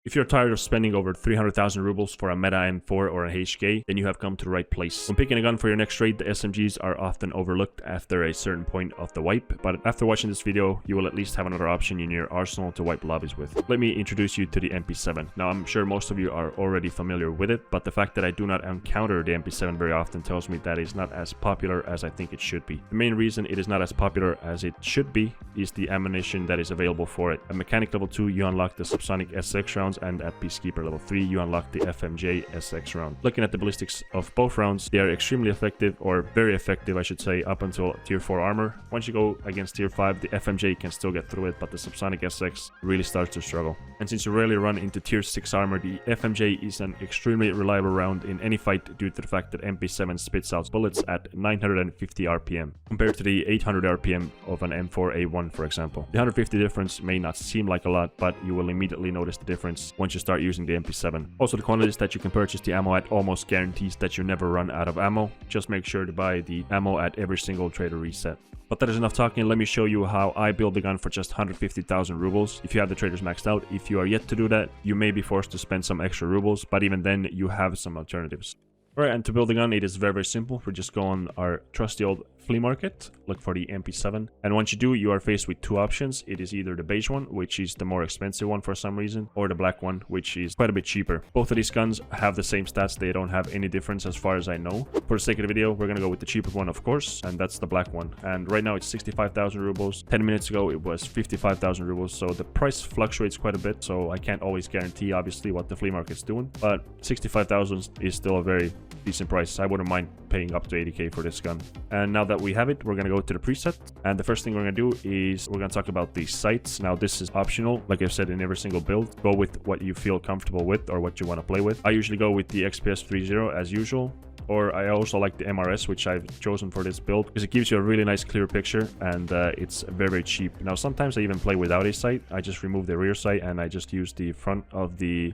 If you're tired of spending over 300,000 rubles for a meta M4 or a HK, then you have come to the right place. When picking a gun for your next raid, the SMGs are often overlooked after a certain point of the wipe, but after watching this video, you will at least have another option in your arsenal to wipe lobbies with. Let me introduce you to the MP7. Now, I'm sure most of you are already familiar with it, but the fact that I do not encounter the MP7 very often tells me that it's not as popular as I think it should be. The main reason it is not as popular as it should be is the ammunition that is available for it. At Mechanic level 2, you unlock the subsonic SX rounds, and at Peacekeeper level 3 you unlock the FMG SX round. Looking at the ballistics of both rounds, they are extremely effective, or very effective I should say, up until tier 4 armor. Once you go against tier 5, the FMG can still get through it, but the subsonic SX really starts to struggle. And since you rarely run into tier 6 armor, the FMG is an extremely reliable round in any fight due to the fact that MP7 spits out bullets at 950 RPM compared to the 800 RPM of an M4A1 for example. The 150 difference may not seem like a lot, but you will immediately notice the difference once you start using the MP7. Also, the quantities that you can purchase the ammo at almost guarantees that you never run out of ammo. Just make sure to buy the ammo at every single trader reset. But that is enough talking. Let me show you how I build the gun for just 150,000 rubles. If you have the traders maxed out, if you are yet to do that, you may be forced to spend some extra rubles, but even then you have some alternatives. Alright, and to build the gun, it is very simple. We just go on our trusty old flea market, look for the MP7, and once you do, you are faced with two options. It is either the beige one, which is the more expensive one for some reason, or the black one, which is quite a bit cheaper. Both of these guns have the same stats. They don't have any difference as far as I know. For the sake of the video, we're gonna go with the cheaper one, of course, and that's the black one. And right now it's 65,000 rubles. 10 minutes ago it was 55,000 rubles, so the price fluctuates quite a bit, so I can't always guarantee obviously what the flea market's doing, but 65,000 is still a very decent price. I wouldn't mind paying up to 80k for this gun. And now that we have it, we're gonna go to the preset, and the first thing we're gonna do is we're gonna talk about the sights. Now this is optional, like I've said in every single build. Go with what you feel comfortable with or what you want to play with. I usually go with the XPS 3.0 as usual, or I also like the MRS, which I've chosen for this build because it gives you a really nice clear picture, and it's very cheap. Now sometimes I even play without a sight. I just remove the rear sight and I just use the front of the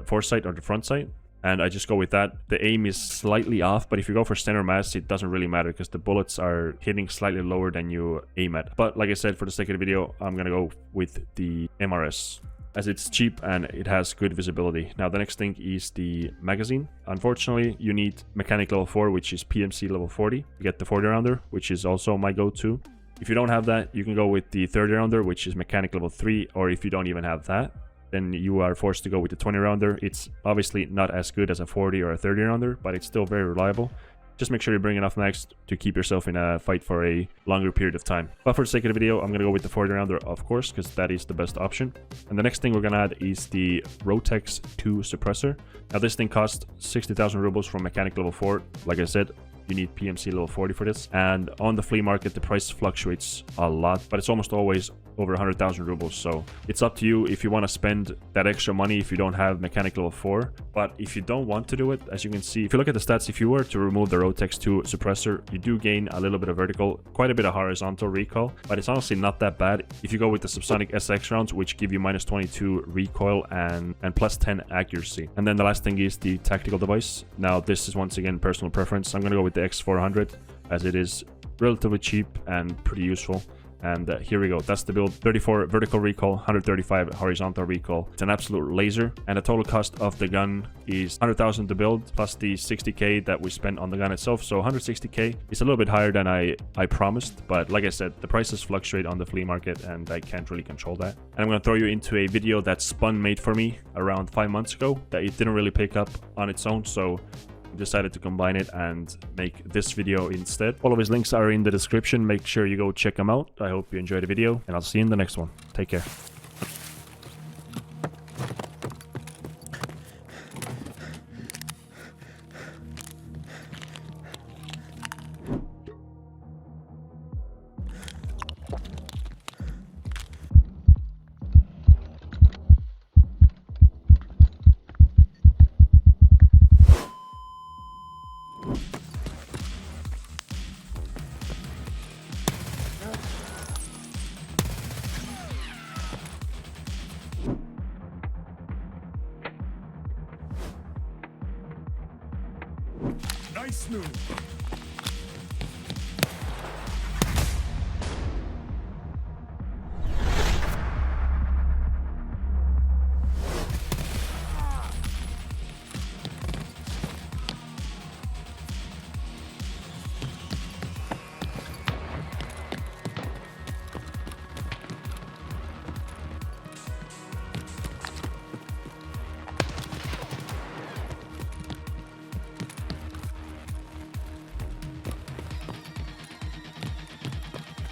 foresight or the front sight, and I just go with that. The aim is slightly off, but if you go for center mass, it doesn't really matter because the bullets are hitting slightly lower than you aim at. But like I said, for the sake of the video, I'm gonna go with the MRS as it's cheap and it has good visibility. Now the next thing is the magazine. Unfortunately, you need mechanic level 4, which is PMC level 40 to get the 40 rounder, which is also my go-to. If you don't have that, you can go with the 30 rounder, which is mechanic level 3, or if you don't even have that, then you are forced to go with the 20 rounder. It's obviously not as good as a 40 or a 30 rounder, but it's still very reliable. Just make sure you bring enough mags to keep yourself in a fight for a longer period of time. But for the sake of the video, I'm going to go with the 40 rounder, of course, because that is the best option. And the next thing we're going to add is the Rotex 2 suppressor. Now this thing costs 60,000 rubles from mechanic level 4. Like I said, you need PMC level 40 for this. And on the flea market, the price fluctuates a lot, but it's almost always over 100,000 rubles. So it's up to you if you want to spend that extra money if you don't have mechanic level 4. But if you don't want to do it, as you can see, if you look at the stats, if you were to remove the Rotex 2 suppressor, you do gain a little bit of vertical, quite a bit of horizontal recoil, but it's honestly not that bad if you go with the subsonic SX rounds, which give you minus 22 recoil and plus 10 accuracy. And then the last thing is the tactical device. Now this is once again personal preference. I'm going to go with the X400 as it is relatively cheap and pretty useful. And here we go. That's the build. 34 vertical recoil, 135 horizontal recoil. It's an absolute laser, and the total cost of the gun is 100,000 to build plus the 60k that we spent on the gun itself. So 160k is a little bit higher than I promised, but like I said, the prices fluctuate on the flea market and I can't really control that. And I'm going to throw you into a video that SPUn made for me around 5 months ago that it didn't really pick up on its own, so decided to combine it and make this video instead. All of his links are in the description. Make sure you go check them out. I hope you enjoyed the video, and I'll see you in the next one. Take care. Nice move.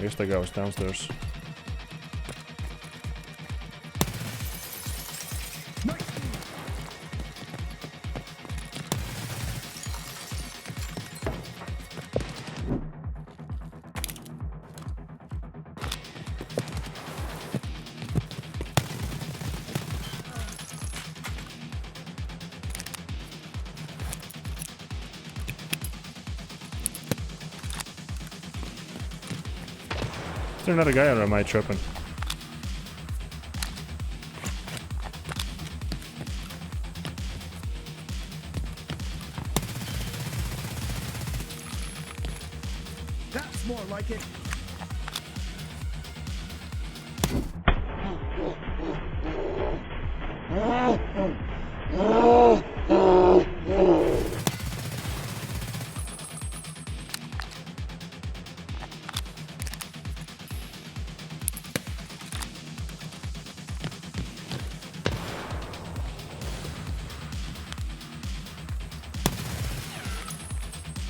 guess that guy was downstairs. Is there another guy or am I tripping? That's more like it.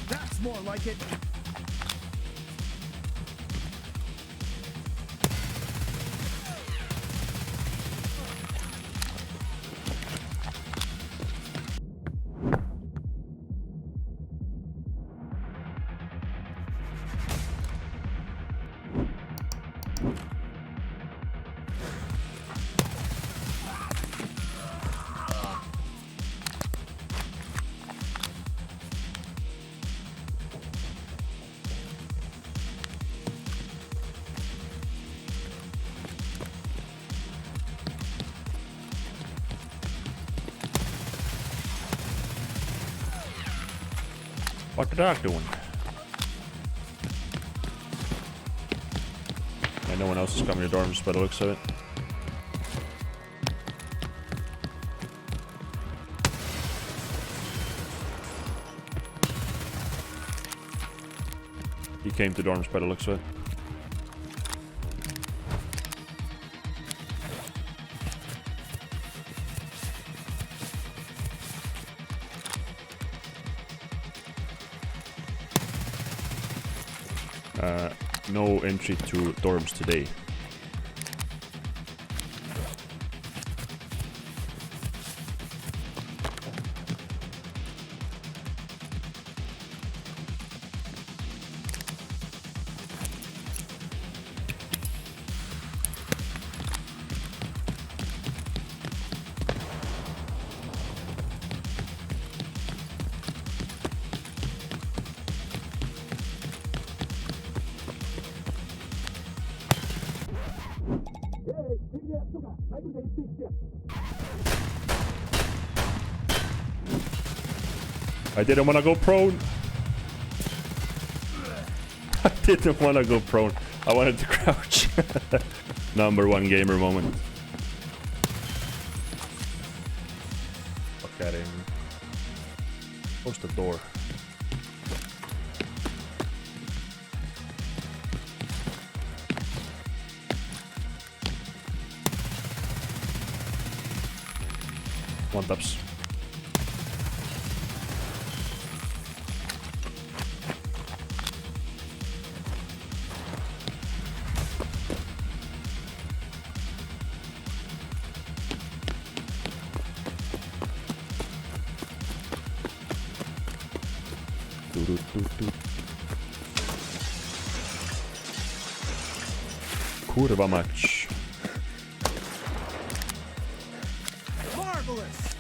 That's more like it. What the dog doing? Yeah, no one else is coming to dorms by the looks of it. He came to dorms by the looks of it. No entry to dorms today. I didn't want to go prone. I didn't want to go prone. I wanted to crouch. Number one gamer moment. Fuck at him. Close the door. One taps. Kurwa mać. Marvelous.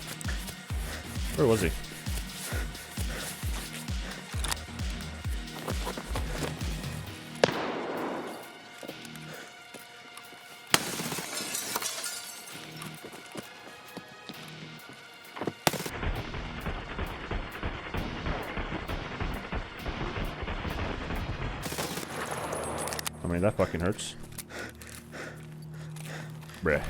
Where was he? I mean, that fucking hurts. Bruh.